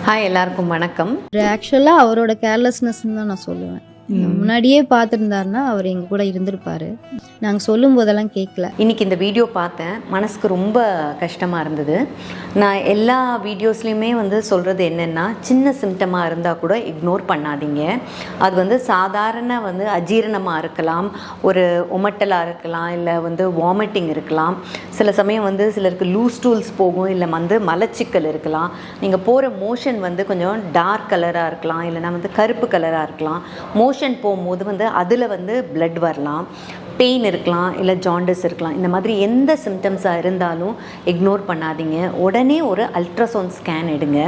Hi, எல்லாருக்கும் வணக்கம். ஆக்சுவலாக அவரோட கேர்லெஸ்னஸ்ன்னு தான் நான் சொல்லுவேன். முன்னாடியே பார்த்துருந்தாருன்னா அவர் எங்கள் கூட இருந்திருப்பாரு. நாங்கள் சொல்லும் போதெல்லாம் கேட்கல. இன்றைக்கி இந்த வீடியோ பார்த்தேன், மனசுக்கு ரொம்ப கஷ்டமாக இருந்தது. நான் எல்லா வீடியோஸ்லேயுமே சொல்கிறது என்னென்னா, சின்ன சிம்டமாக இருந்தால் கூட இக்னோர் பண்ணாதீங்க. அது சாதாரண அஜீரணமாக இருக்கலாம், ஒரு உமட்டலாக இருக்கலாம், இல்லை வாமிட்டிங் இருக்கலாம். சில சமயம் சிலருக்கு லூஸ் டூல்ஸ் போகும், இல்லை மலச்சிக்கல் இருக்கலாம். நீங்கள் போகிற மோஷன் கொஞ்சம் டார்க் கலராக இருக்கலாம், இல்லைனா கருப்பு கலராக இருக்கலாம். மோஷன் போகும்போது அதில் பிளட் வரலாம், பெயின் இருக்கலாம், இல்லை ஜாண்டிஸ் இருக்கலாம். இந்த மாதிரி எந்த சிம்டம்ஸாக இருந்தாலும் இக்னோர் பண்ணாதீங்க. உடனே ஒரு அல்ட்ராசவுண்ட் ஸ்கேன் எடுங்க.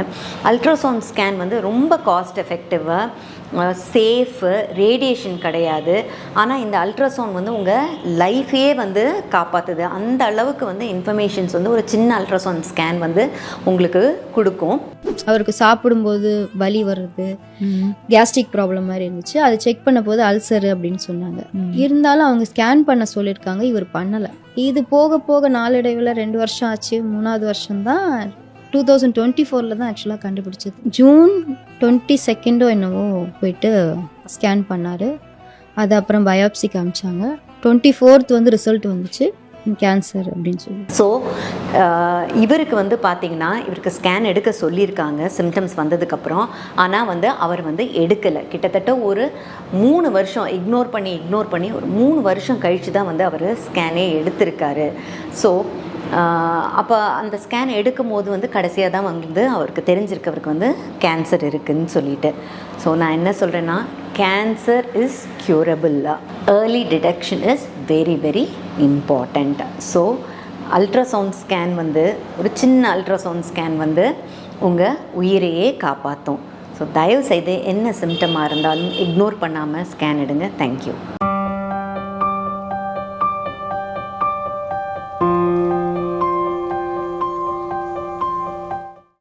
அல்ட்ராசவுண்ட் ஸ்கேன் ரொம்ப காஸ்ட் எஃபெக்டிவாக, சேஃபு, ரேடியேஷன் கிடையாது. ஆனால் இந்த அல்ட்ராசவுண்ட் உங்கள் லைஃபே காப்பாற்றுது. அந்த அளவுக்கு இன்ஃபர்மேஷன்ஸ் ஒரு சின்ன அல்ட்ராசவுண்ட் ஸ்கேன் உங்களுக்கு கொடுக்கும். அவருக்கு சாப்பிடும்போது வலி வருது, கேஸ்ட்ரிக் ப்ராப்ளம் மாதிரி இருந்துச்சு. அதை செக் பண்ண போது அல்சர் அப்படின்னு சொன்னாங்க. இருந்தாலும் அவங்க ஸ்கேன் பண்ண சொல்லியிருக்காங்க, இவர் பண்ணலை. இது போக போக நாளடைவில் 2 வருஷம் ஆச்சு. 3வது வருஷம் தான் 2024 தான் ஆக்சுவலாக கண்டுபிடிச்சது. ஜூன் 22 என்னவோ போயிட்டு ஸ்கேன் பண்ணார். அது அப்புறம் பயாப்சி காமிச்சாங்க. 24th ரிசல்ட் வந்துச்சு, கேன்சர் அப்படின்னு சொல்லி. ஸோ இவருக்கு பார்த்தீங்கன்னா, இவருக்கு ஸ்கேன் எடுக்க சொல்லியிருக்காங்க சிம்டம்ஸ் வந்ததுக்கப்புறம். ஆனால் அவர் எடுக்கலை. கிட்டத்தட்ட ஒரு 3 வருஷம் இக்னோர் பண்ணி ஒரு 3 வருஷம் கழித்து தான் அவர் ஸ்கேனே எடுத்திருக்காரு. ஸோ அப்போ அந்த ஸ்கேன் எடுக்கும் போது கடைசியாக தான் அவருக்கு தெரிஞ்சிருக்கு அவருக்கு கேன்சர் இருக்குதுன்னு சொல்லிட்டு. ஸோ நான் என்ன சொல்கிறேன்னா, cancer is curable. Early detection is very very important. So ultrasound scan ஒரு சின்ன அல்ட்ராசவுண்ட் ஸ்கேன் உங்கள் உயிரையே காப்பாற்றும். ஸோ தயவு செய்து என்ன சிம்டமாக இருந்தாலும் இக்னோர் பண்ணாமல் ஸ்கேன் எடுங்க. தேங்க்யூ.